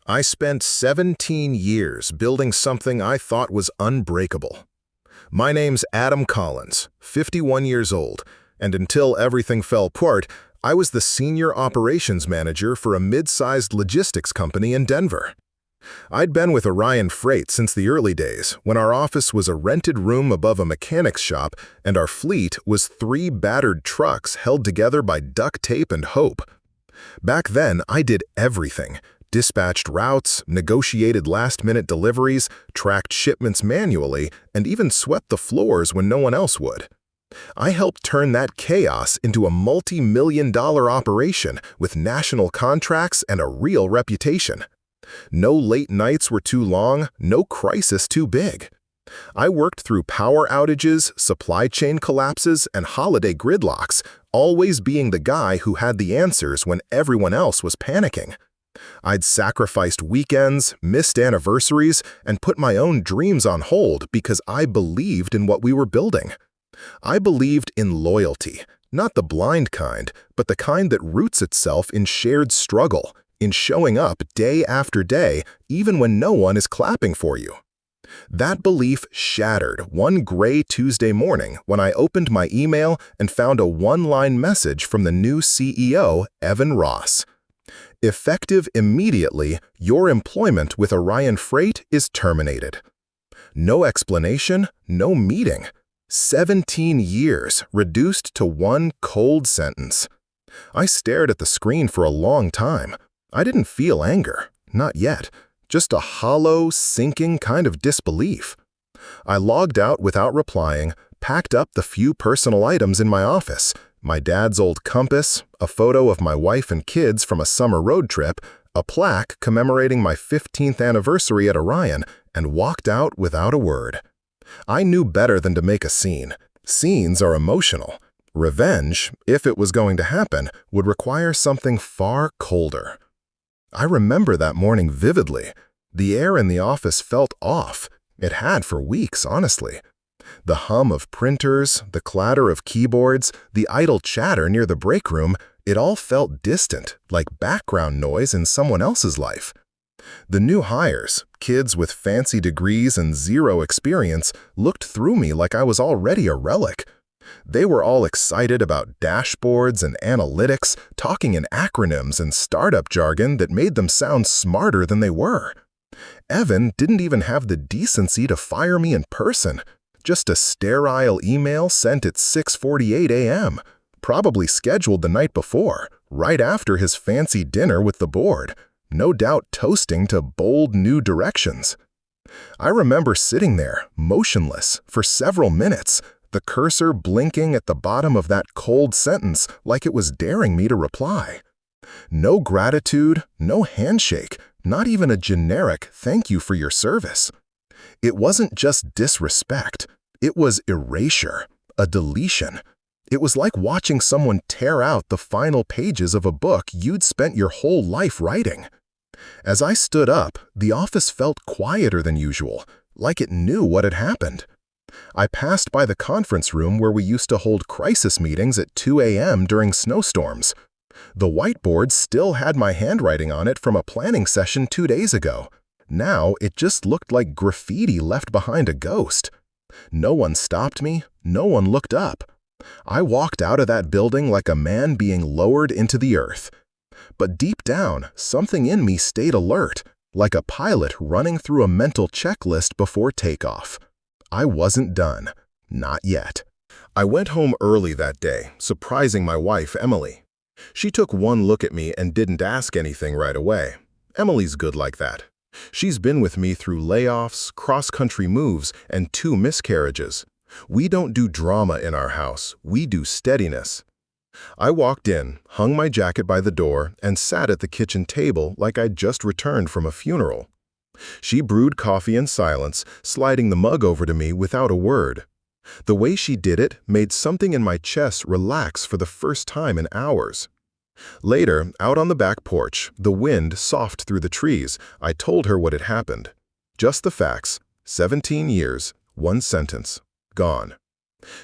I spent 17 years building something I thought was unbreakable. My name's Adam Collins, 51 years old, and until everything fell apart, I was the senior operations manager for a mid-sized logistics company in Denver. I'd been with Orion Freight since the early days, when our office was a rented room above a mechanic's shop and our fleet was 3 battered trucks held together by duct tape and hope. Back then, I did everything. Dispatched routes, negotiated last-minute deliveries, tracked shipments manually, and even swept the floors when no one else would. I helped turn that chaos into a multi-million-dollar operation with national contracts and a real reputation. No late nights were too long, no crisis too big. I worked through power outages, supply chain collapses, and holiday gridlocks, always being the guy who had the answers when everyone else was panicking. I'd sacrificed weekends, missed anniversaries, and put my own dreams on hold because I believed in what we were building. I believed in loyalty, not the blind kind, but the kind that roots itself in shared struggle, in showing up day after day, even when no one is clapping for you. That belief shattered one gray Tuesday morning when I opened my email and found a one-line message from the new CEO, Evan Ross. Effective immediately, your employment with Orion Freight is terminated. No explanation, no meeting. 17 years reduced to one cold sentence. I stared at the screen for a long time. I didn't feel anger, not yet, just a hollow, sinking kind of disbelief. I logged out without replying, packed up the few personal items in my office, my dad's old compass, a photo of my wife and kids from a summer road trip, a plaque commemorating my 15th anniversary at Orion, and walked out without a word. I knew better than to make a scene. Scenes are emotional. Revenge, if it was going to happen, would require something far colder. I remember that morning vividly. The air in the office felt off. It had for weeks, honestly. The hum of printers, the clatter of keyboards, the idle chatter near the break room, it all felt distant, like background noise in someone else's life. The new hires, kids with fancy degrees and zero experience, looked through me like I was already a relic. They were all excited about dashboards and analytics, talking in acronyms and startup jargon that made them sound smarter than they were. Evan didn't even have the decency to fire me in person. Just a sterile email sent at 6:48 a.m., probably scheduled the night before, right after his fancy dinner with the board, no doubt toasting to bold new directions. I remember sitting there, motionless, for several minutes, the cursor blinking at the bottom of that cold sentence like it was daring me to reply. No gratitude, no handshake, not even a generic "thank you for your service." It wasn't just disrespect. It was erasure, a deletion. It was like watching someone tear out the final pages of a book you'd spent your whole life writing. As I stood up, the office felt quieter than usual, like it knew what had happened. I passed by the conference room where we used to hold crisis meetings at 2 a.m. during snowstorms. The whiteboard still had my handwriting on it from a planning session 2 days ago. Now it just looked like graffiti left behind a ghost. No one stopped me, no one looked up. I walked out of that building like a man being lowered into the earth. But deep down, something in me stayed alert, like a pilot running through a mental checklist before takeoff. I wasn't done. Not yet. I went home early that day, surprising my wife, Emily. She took one look at me and didn't ask anything right away. Emily's good like that. She's been with me through layoffs, cross-country moves, and 2 miscarriages. We don't do drama in our house, we do steadiness. I walked in, hung my jacket by the door, and sat at the kitchen table like I'd just returned from a funeral. She brewed coffee in silence, sliding the mug over to me without a word. The way she did it made something in my chest relax for the first time in hours. Later, out on the back porch, the wind soft through the trees, I told her what had happened. Just the facts. 17 years, 1 sentence. Gone.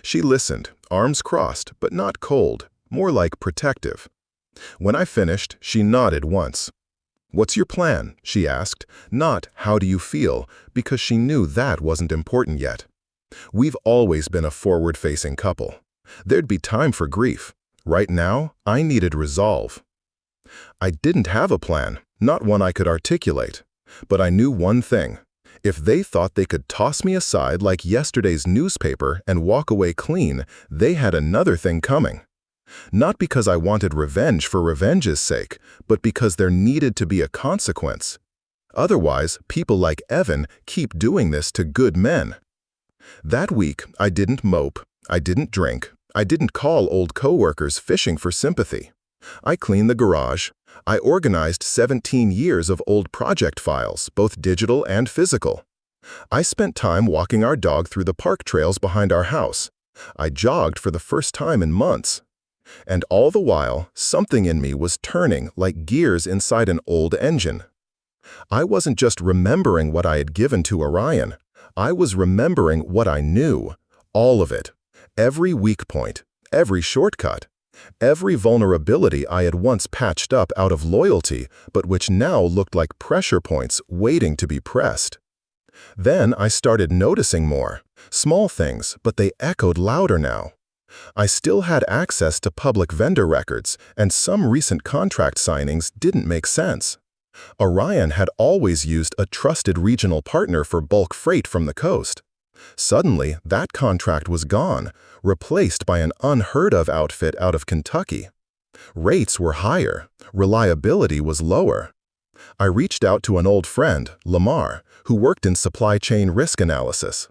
She listened, arms crossed, but not cold, more like protective. When I finished, she nodded once. "What's your plan?" she asked, not "how do you feel," because she knew that wasn't important yet. We've always been a forward-facing couple. There'd be time for grief. Right now, I needed resolve. I didn't have a plan, not one I could articulate. But I knew one thing. If they thought they could toss me aside like yesterday's newspaper and walk away clean, they had another thing coming. Not because I wanted revenge for revenge's sake, but because there needed to be a consequence. Otherwise, people like Evan keep doing this to good men. That week, I didn't mope, I didn't drink, I didn't call old coworkers fishing for sympathy. I cleaned the garage. I organized 17 years of old project files, both digital and physical. I spent time walking our dog through the park trails behind our house. I jogged for the first time in months. And all the while, something in me was turning like gears inside an old engine. I wasn't just remembering what I had given to Orion. I was remembering what I knew. All of it. Every weak point. Every shortcut. Every vulnerability I had once patched up out of loyalty, but which now looked like pressure points waiting to be pressed. Then I started noticing more. Small things, but they echoed louder now. I still had access to public vendor records, and some recent contract signings didn't make sense. Orion had always used a trusted regional partner for bulk freight from the coast. Suddenly, that contract was gone, replaced by an unheard-of outfit out of Kentucky. Rates were higher, reliability was lower. I reached out to an old friend, Lamar, who worked in supply chain risk analysis.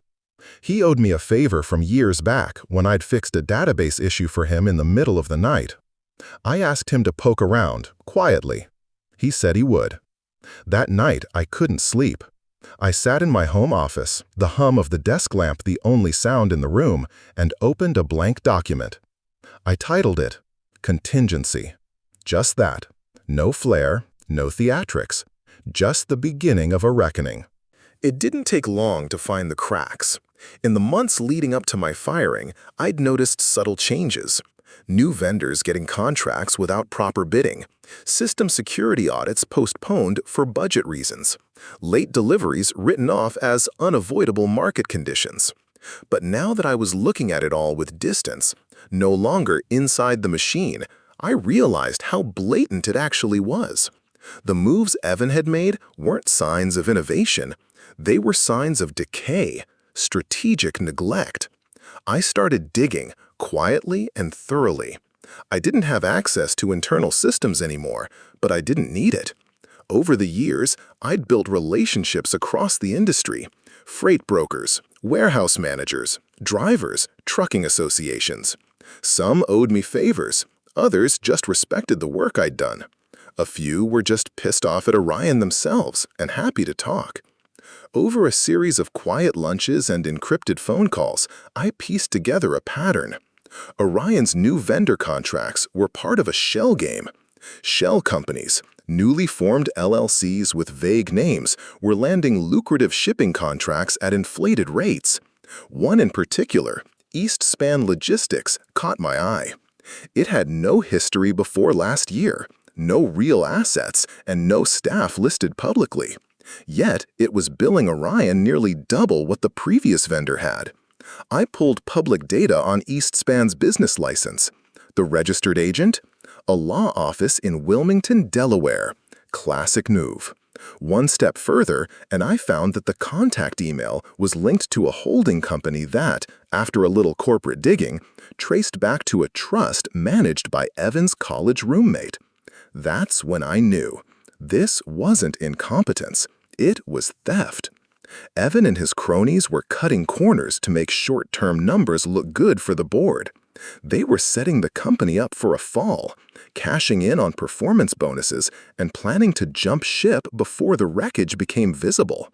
He owed me a favor from years back when I'd fixed a database issue for him in the middle of the night. I asked him to poke around, quietly. He said he would. That night, I couldn't sleep. I sat in my home office, the hum of the desk lamp the only sound in the room, and opened a blank document. I titled it, Contingency. Just that. No flair, no theatrics. Just the beginning of a reckoning. It didn't take long to find the cracks. In the months leading up to my firing, I'd noticed subtle changes. New vendors getting contracts without proper bidding, system security audits postponed for budget reasons, late deliveries written off as unavoidable market conditions. But now that I was looking at it all with distance, no longer inside the machine, I realized how blatant it actually was. The moves Evan had made weren't signs of innovation. They were signs of decay, strategic neglect. I started digging, quietly and thoroughly. I didn't have access to internal systems anymore, but I didn't need it. Over the years, I'd built relationships across the industry: freight brokers, warehouse managers, drivers, trucking associations. Some owed me favors, others just respected the work I'd done. A few were just pissed off at Orion themselves and happy to talk. Over a series of quiet lunches and encrypted phone calls, I pieced together a pattern. Orion's new vendor contracts were part of a shell game. Shell companies, newly formed LLCs with vague names, were landing lucrative shipping contracts at inflated rates. One in particular, Eastspan Logistics, caught my eye. It had no history before last year, no real assets, and no staff listed publicly. Yet, it was billing Orion nearly double what the previous vendor had. I pulled public data on Eastspan's business license. The registered agent? A law office in Wilmington, Delaware. Classic move. One step further, and I found that the contact email was linked to a holding company that, after a little corporate digging, traced back to a trust managed by Evan's college roommate. That's when I knew. This wasn't incompetence. It was theft. Evan and his cronies were cutting corners to make short-term numbers look good for the board. They were setting the company up for a fall, cashing in on performance bonuses and planning to jump ship before the wreckage became visible.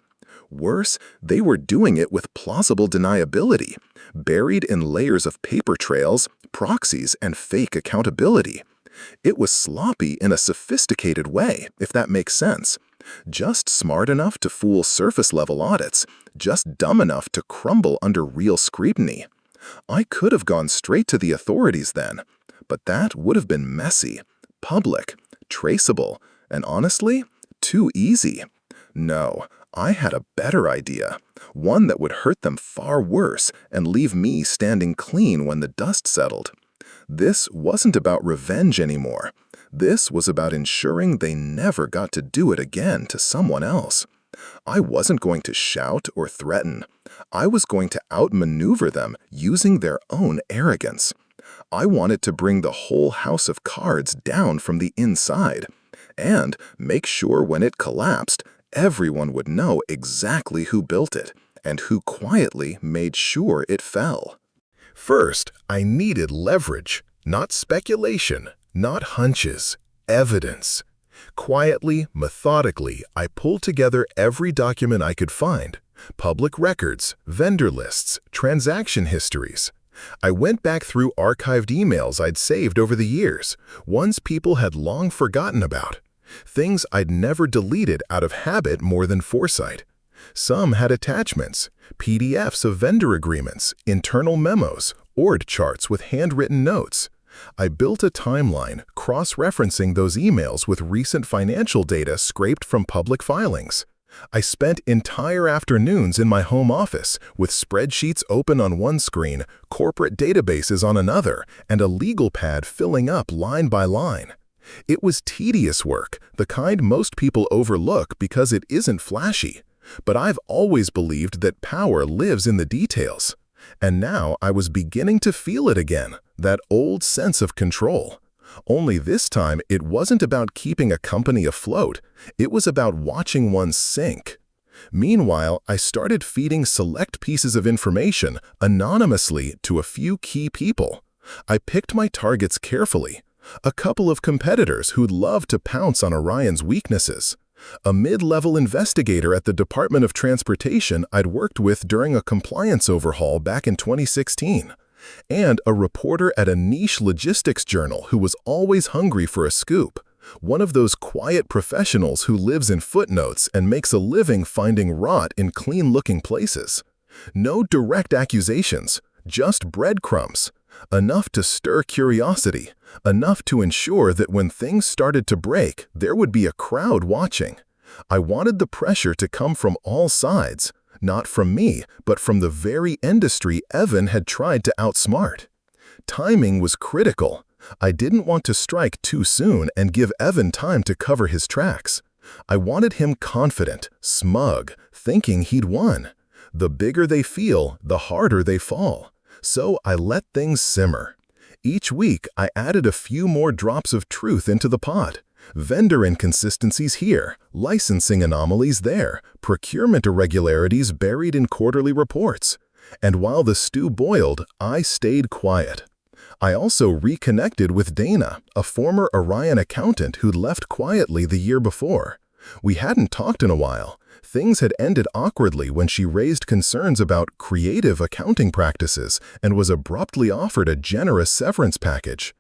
Worse, they were doing it with plausible deniability, buried in layers of paper trails, proxies, and fake accountability. It was sloppy in a sophisticated way, if that makes sense. Just smart enough to fool surface-level audits, just dumb enough to crumble under real scrutiny. I could have gone straight to the authorities then, but that would have been messy, public, traceable, and honestly, too easy. No, I had a better idea, one that would hurt them far worse and leave me standing clean when the dust settled. This wasn't about revenge anymore. This was about ensuring they never got to do it again to someone else. I wasn't going to shout or threaten. I was going to outmaneuver them using their own arrogance. I wanted to bring the whole house of cards down from the inside and make sure when it collapsed, everyone would know exactly who built it and who quietly made sure it fell. First, I needed leverage, not speculation, not hunches, evidence. Quietly, methodically, I pulled together every document I could find: public records, vendor lists, transaction histories. I went back through archived emails I'd saved over the years, ones people had long forgotten about, things I'd never deleted out of habit more than foresight. Some had attachments, PDFs of vendor agreements, internal memos, org charts with handwritten notes. I built a timeline, cross-referencing those emails with recent financial data scraped from public filings. I spent entire afternoons in my home office, with spreadsheets open on one screen, corporate databases on another, and a legal pad filling up line by line. It was tedious work, the kind most people overlook because it isn't flashy. But I've always believed that power lives in the details. And now I was beginning to feel it again, that old sense of control. Only this time it wasn't about keeping a company afloat, it was about watching one sink. Meanwhile, I started feeding select pieces of information anonymously to a few key people. I picked my targets carefully. A couple of competitors who'd love to pounce on Orion's weaknesses. A mid-level investigator at the Department of Transportation I'd worked with during a compliance overhaul back in 2016, and a reporter at a niche logistics journal who was always hungry for a scoop, one of those quiet professionals who lives in footnotes and makes a living finding rot in clean-looking places. No direct accusations, just breadcrumbs, enough to stir curiosity, enough to ensure that when things started to break, there would be a crowd watching. I wanted the pressure to come from all sides, not from me, but from the very industry Evan had tried to outsmart. Timing was critical. I didn't want to strike too soon and give Evan time to cover his tracks. I wanted him confident, smug, thinking he'd won. The bigger they feel, the harder they fall. So I let things simmer. Each week, I added a few more drops of truth into the pot. Vendor inconsistencies here, licensing anomalies there, procurement irregularities buried in quarterly reports. And while the stew boiled, I stayed quiet. I also reconnected with Dana, a former Orion accountant who'd left quietly the year before. We hadn't talked in a while. Things had ended awkwardly when she raised concerns about creative accounting practices and was abruptly offered a generous severance package.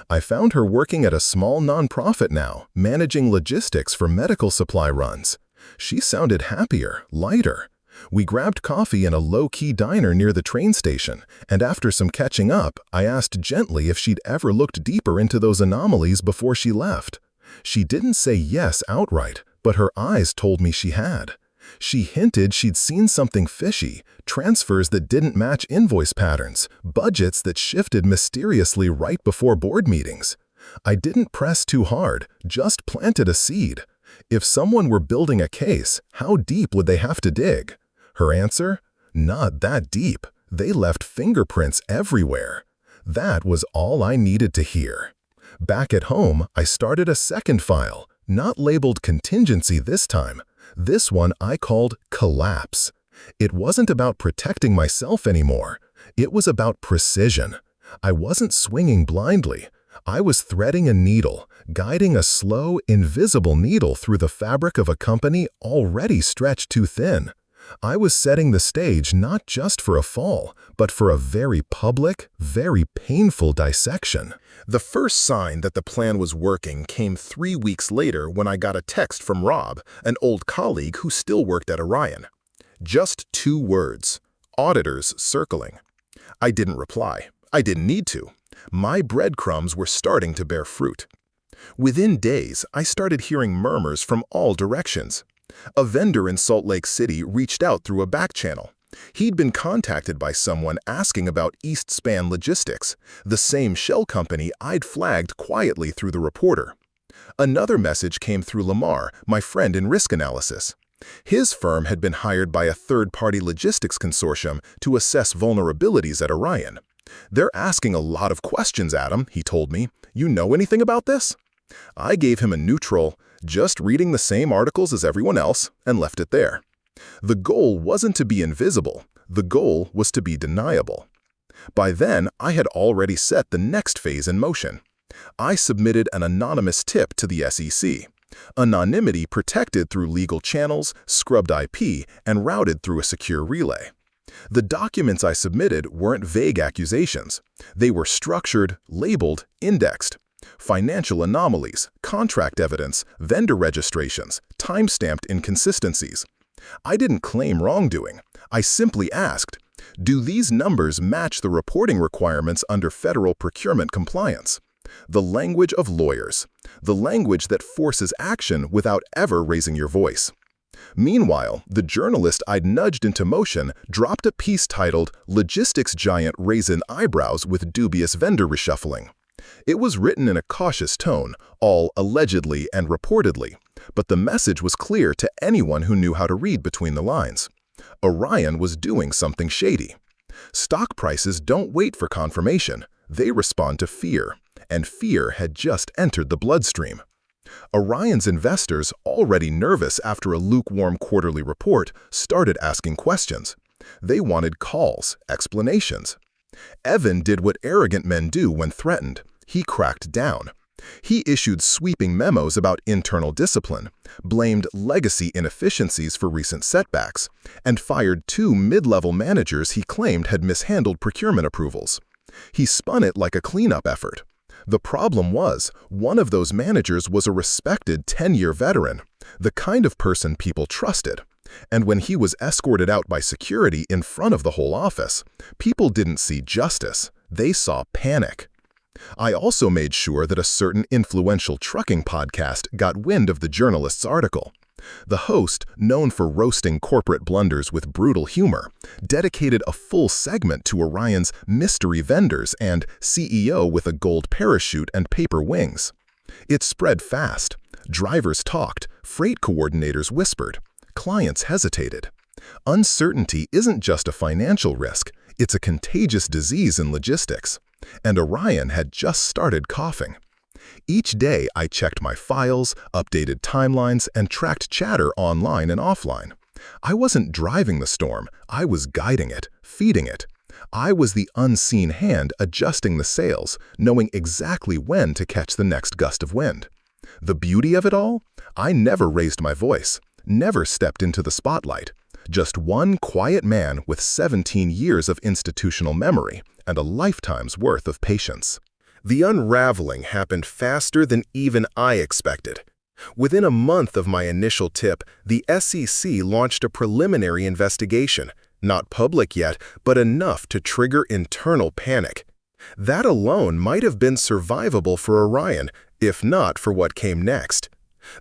I found her working at a small nonprofit now, managing logistics for medical supply runs. She sounded happier, lighter. We grabbed coffee in a low-key diner near the train station, and after some catching up, I asked gently if she'd ever looked deeper into those anomalies before she left. She didn't say yes outright, but her eyes told me she had. She hinted she'd seen something fishy, transfers that didn't match invoice patterns, budgets that shifted mysteriously right before board meetings. I didn't press too hard, just planted a seed. If someone were building a case, how deep would they have to dig? Her answer? Not that deep. They left fingerprints everywhere. That was all I needed to hear. Back at home, I started a second file, not labeled contingency this time. This one I called collapse. It wasn't about protecting myself anymore. It was about precision. I wasn't swinging blindly. I was threading a needle, guiding a slow, invisible needle through the fabric of a company already stretched too thin. I was setting the stage not just for a fall, but for a very public, very painful dissection. The first sign that the plan was working came 3 weeks later when I got a text from Rob, an old colleague who still worked at Orion. Just 2 words: auditors circling. I didn't reply. I didn't need to. My breadcrumbs were starting to bear fruit. Within days, I started hearing murmurs from all directions. A vendor in Salt Lake City reached out through a back channel. He'd been contacted by someone asking about Eastspan Logistics, the same shell company I'd flagged quietly through the reporter. Another message came through Lamar, my friend in risk analysis. His firm had been hired by a third-party logistics consortium to assess vulnerabilities at Orion. "They're asking a lot of questions, Adam," he told me. "You know anything about this?" I gave him a neutral, just reading the same articles as everyone else, and left it there. The goal wasn't to be invisible. The goal was to be deniable. By then, I had already set the next phase in motion. I submitted an anonymous tip to the SEC. Anonymity protected through legal channels, scrubbed IP, and routed through a secure relay. The documents I submitted weren't vague accusations. They were structured, labeled, indexed. Financial anomalies, contract evidence, vendor registrations, time-stamped inconsistencies. I didn't claim wrongdoing. I simply asked, do these numbers match the reporting requirements under federal procurement compliance? The language of lawyers. The language that forces action without ever raising your voice. Meanwhile, the journalist I'd nudged into motion dropped a piece titled "Logistics Giant Raisin Eyebrows with Dubious Vendor Reshuffling." It was written in a cautious tone, all allegedly and reportedly, but the message was clear to anyone who knew how to read between the lines. Orion was doing something shady. Stock prices don't wait for confirmation. They respond to fear, and fear had just entered the bloodstream. Orion's investors, already nervous after a lukewarm quarterly report, started asking questions. They wanted calls, explanations. Evan did what arrogant men do when threatened. He cracked down. He issued sweeping memos about internal discipline, blamed legacy inefficiencies for recent setbacks, and fired 2 mid-level managers he claimed had mishandled procurement approvals. He spun it like a cleanup effort. The problem was, one of those managers was a respected 10-year veteran, the kind of person people trusted. And when he was escorted out by security in front of the whole office, people didn't see justice, they saw panic. I also made sure that a certain influential trucking podcast got wind of the journalist's article. The host, known for roasting corporate blunders with brutal humor, dedicated a full segment to Orion's mystery vendors and CEO with a gold parachute and paper wings. It spread fast. Drivers talked, freight coordinators whispered, clients hesitated. Uncertainty isn't just a financial risk, it's a contagious disease in logistics. And Orion had just started coughing. Each day I checked my files, updated timelines, and tracked chatter online and offline. I wasn't driving the storm, I was guiding it, feeding it. I was the unseen hand adjusting the sails, knowing exactly when to catch the next gust of wind. The beauty of it all? I never raised my voice, never stepped into the spotlight. Just one quiet man with 17 years of institutional memory and a lifetime's worth of patience. The unraveling happened faster than even I expected. Within a month of my initial tip, the SEC launched a preliminary investigation, not public yet, but enough to trigger internal panic. That alone might have been survivable for Orion, if not for what came next.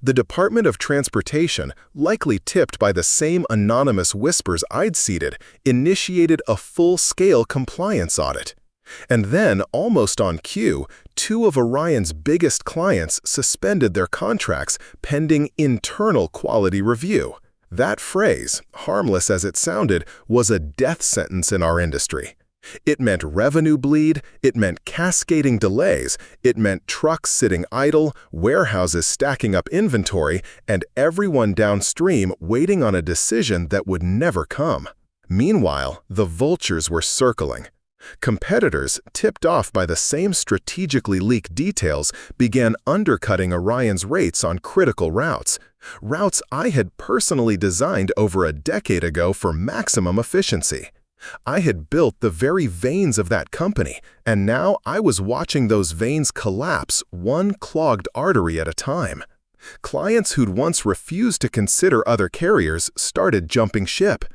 The Department of Transportation, likely tipped by the same anonymous whispers I'd seeded, initiated a full-scale compliance audit. And then, almost on cue, 2 of Orion's biggest clients suspended their contracts pending internal quality review. That phrase, harmless as it sounded, was a death sentence in our industry. It meant revenue bleed, it meant cascading delays, it meant trucks sitting idle, warehouses stacking up inventory, and everyone downstream waiting on a decision that would never come. Meanwhile, the vultures were circling. Competitors, tipped off by the same strategically leaked details, began undercutting Orion's rates on critical routes. Routes I had personally designed over a decade ago for maximum efficiency. I had built the very veins of that company, and now I was watching those veins collapse one clogged artery at a time. Clients who'd once refused to consider other carriers started jumping ship.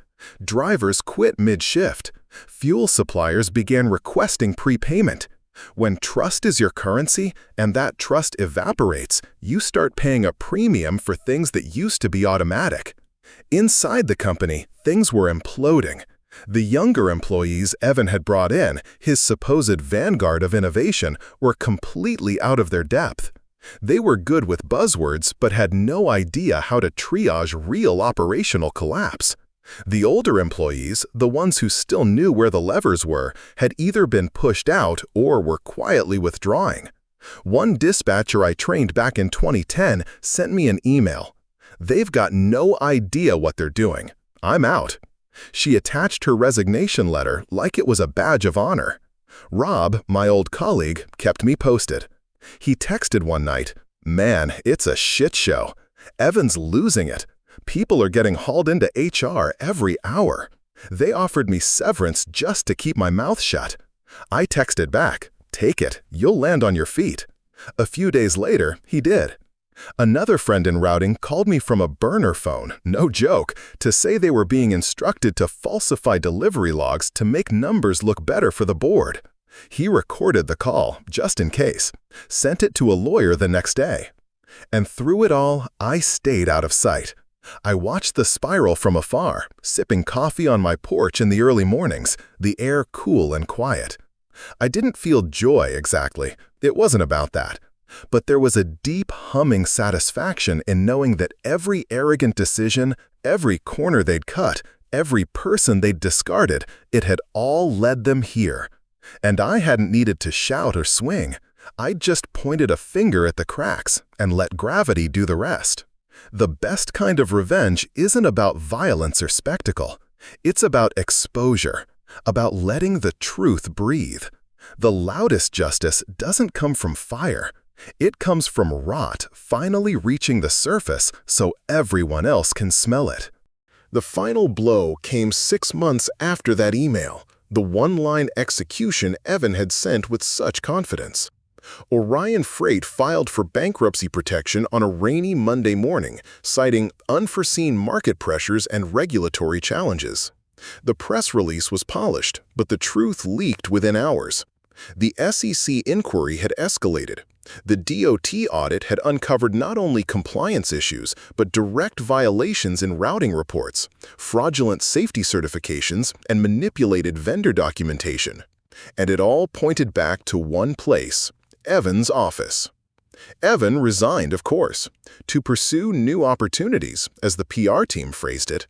Drivers quit mid-shift. Fuel suppliers began requesting prepayment. When trust is your currency and that trust evaporates, you start paying a premium for things that used to be automatic. Inside the company, things were imploding. The younger employees Evan had brought in, his supposed vanguard of innovation, were completely out of their depth. They were good with buzzwords but had no idea how to triage real operational collapse. The older employees, the ones who still knew where the levers were, had either been pushed out or were quietly withdrawing. One dispatcher I trained back in 2010 sent me an email. "They've got no idea what they're doing. I'm out." She attached her resignation letter like it was a badge of honor. Rob, my old colleague, kept me posted. He texted one night, "Man, it's a shit show. Evan's losing it. People are getting hauled into HR every hour. They offered me severance just to keep my mouth shut." I texted back, "Take it, you'll land on your feet." A few days later, he did. Another friend in routing called me from a burner phone, no joke, to say they were being instructed to falsify delivery logs to make numbers look better for the board. He recorded the call, just in case, sent it to a lawyer the next day. And through it all, I stayed out of sight. I watched the spiral from afar, sipping coffee on my porch in the early mornings, the air cool and quiet. I didn't feel joy exactly. It wasn't about that. But there was a deep humming satisfaction in knowing that every arrogant decision, every corner they'd cut, every person they'd discarded, it had all led them here. And I hadn't needed to shout or swing. I'd just pointed a finger at the cracks and let gravity do the rest. The best kind of revenge isn't about violence or spectacle. It's about exposure, about letting the truth breathe. The loudest justice doesn't come from fire. It comes from rot finally reaching the surface so everyone else can smell it. The final blow came 6 months after that email, the one-line execution Evan had sent with such confidence. Orion Freight filed for bankruptcy protection on a rainy Monday morning, citing unforeseen market pressures and regulatory challenges. The press release was polished, but the truth leaked within hours. The SEC inquiry had escalated. The DOT audit had uncovered not only compliance issues, but direct violations in routing reports, fraudulent safety certifications, and manipulated vendor documentation. And it all pointed back to one place: Evan's office. Evan resigned, of course, to pursue new opportunities, as the PR team phrased it.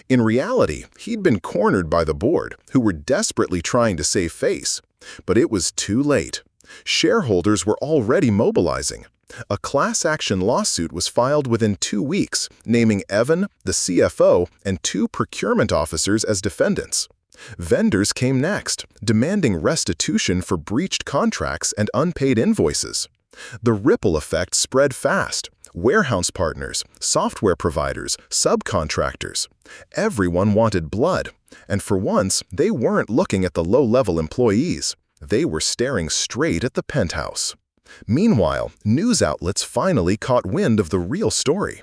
In reality, he'd been cornered by the board, who were desperately trying to save face. But it was too late. Shareholders were already mobilizing. A class action lawsuit was filed within 2 weeks, naming Evan, the CFO, and 2 procurement officers as defendants. Vendors came next, demanding restitution for breached contracts and unpaid invoices. The ripple effect spread fast. Warehouse partners, software providers, subcontractors. Everyone wanted blood, and for once, they weren't looking at the low-level employees. They were staring straight at the penthouse. Meanwhile, news outlets finally caught wind of the real story.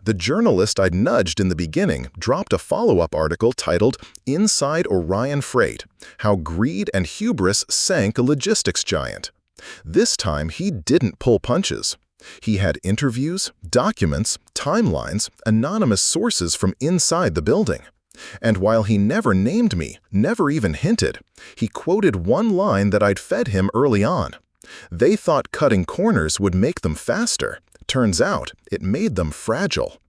The journalist I'd nudged in the beginning dropped a follow-up article titled "Inside Orion Freight: How Greed and Hubris Sank a Logistics Giant." This time, he didn't pull punches. He had interviews, documents, timelines, anonymous sources from inside the building. And while he never named me, never even hinted, he quoted one line that I'd fed him early on. They thought cutting corners would make them faster. Turns out, it made them fragile.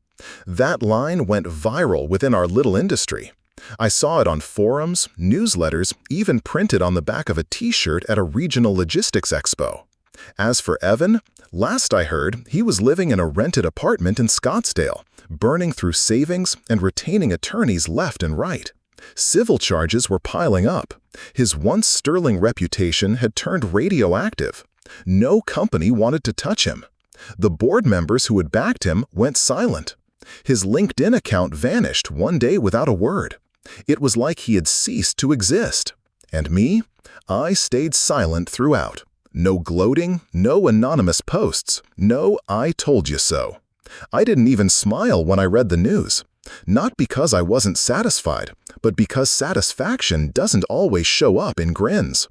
That line went viral within our little industry. I saw it on forums, newsletters, even printed on the back of a t-shirt at a regional logistics expo. As for Evan, last I heard, he was living in a rented apartment in Scottsdale, burning through savings and retaining attorneys left and right. Civil charges were piling up. His once sterling reputation had turned radioactive. No company wanted to touch him. The board members who had backed him went silent. His LinkedIn account vanished one day without a word. It was like he had ceased to exist. And me? I stayed silent throughout. No gloating, no anonymous posts, no "I told you so." I didn't even smile when I read the news. Not because I wasn't satisfied, but because satisfaction doesn't always show up in grins.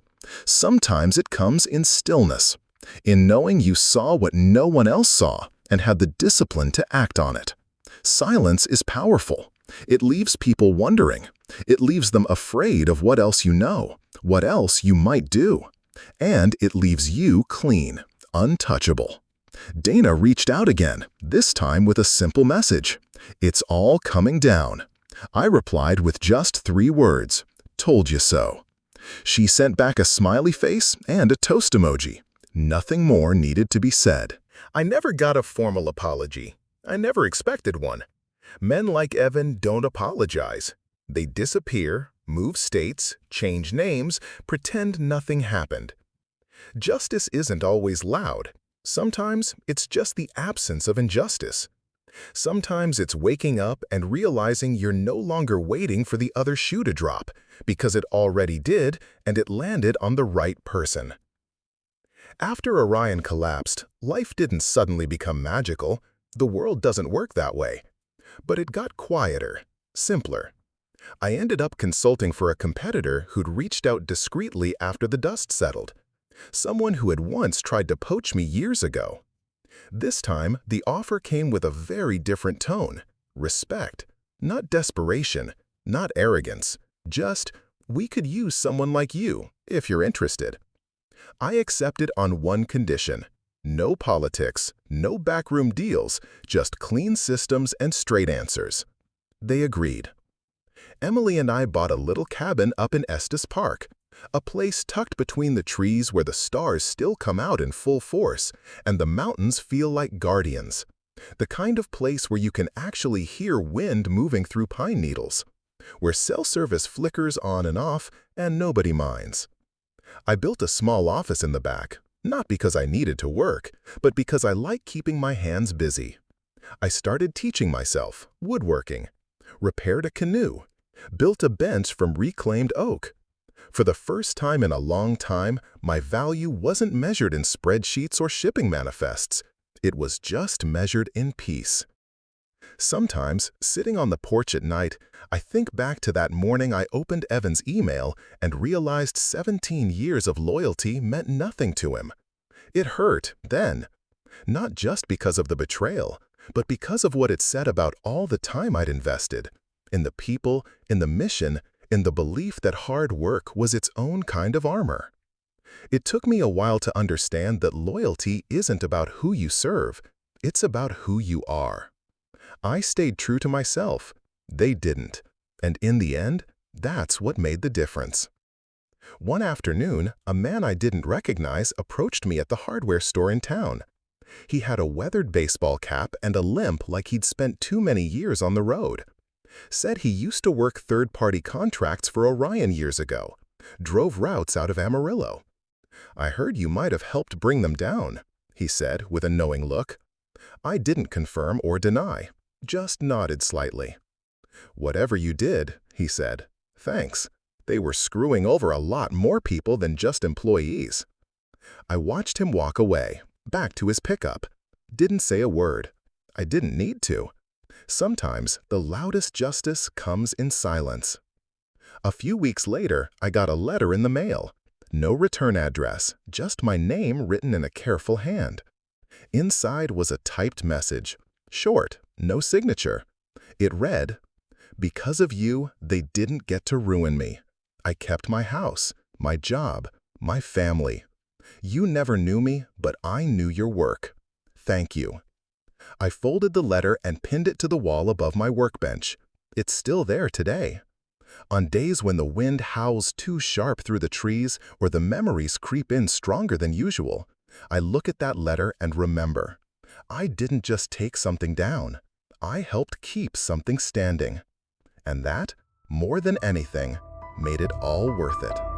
Sometimes it comes in stillness, in knowing you saw what no one else saw and had the discipline to act on it. Silence is powerful. It leaves people wondering. It leaves them afraid of what else you know, what else you might do. And it leaves you clean, untouchable. Dana reached out again, this time with a simple message. "It's all coming down." I replied with just 3 words, "Told you so." She sent back a smiley face and a toast emoji. Nothing more needed to be said. I never got a formal apology. I never expected one. Men like Evan don't apologize. They disappear, move states, change names, pretend nothing happened. Justice isn't always loud. Sometimes it's just the absence of injustice. Sometimes it's waking up and realizing you're no longer waiting for the other shoe to drop, because it already did and it landed on the right person. After Orion collapsed, life didn't suddenly become magical. The world doesn't work that way. But it got quieter, simpler. I ended up consulting for a competitor who'd reached out discreetly after the dust settled. Someone who had once tried to poach me years ago. This time, the offer came with a very different tone. Respect. Not desperation, not arrogance. Just, "We could use someone like you, if you're interested." I accepted on one condition. No politics, no backroom deals, just clean systems and straight answers. They agreed. Emily and I bought a little cabin up in Estes Park, a place tucked between the trees where the stars still come out in full force and the mountains feel like guardians. The kind of place where you can actually hear wind moving through pine needles, where cell service flickers on and off and nobody minds. I built a small office in the back, not because I needed to work, but because I like keeping my hands busy. I started teaching myself woodworking, repaired a canoe, built a bench from reclaimed oak. For the first time in a long time, my value wasn't measured in spreadsheets or shipping manifests. It was just measured in peace. Sometimes, sitting on the porch at night, I think back to that morning I opened Evan's email and realized 17 years of loyalty meant nothing to him. It hurt then, not just because of the betrayal, but because of what it said about all the time I'd invested, in the people, in the mission, in the belief that hard work was its own kind of armor. It took me a while to understand that loyalty isn't about who you serve, it's about who you are. I stayed true to myself. They didn't. And in the end, that's what made the difference. One afternoon, a man I didn't recognize approached me at the hardware store in town. He had a weathered baseball cap and a limp like he'd spent too many years on the road. Said he used to work third-party contracts for Orion years ago. Drove routes out of Amarillo. "I heard you might have helped bring them down," he said with a knowing look. I didn't confirm or deny, just nodded slightly. "Whatever you did," he said, "thanks. They were screwing over a lot more people than just employees." I watched him walk away, back to his pickup. Didn't say a word. I didn't need to. Sometimes the loudest justice comes in silence. A few weeks later, I got a letter in the mail. No return address, just my name written in a careful hand. Inside was a typed message, short, no signature. It read, "Because of you, they didn't get to ruin me. I kept my house, my job, my family. You never knew me, but I knew your work. Thank you." I folded the letter and pinned it to the wall above my workbench. It's still there today. On days when the wind howls too sharp through the trees or the memories creep in stronger than usual, I look at that letter and remember. I didn't just take something down. I helped keep something standing. And that, more than anything, made it all worth it.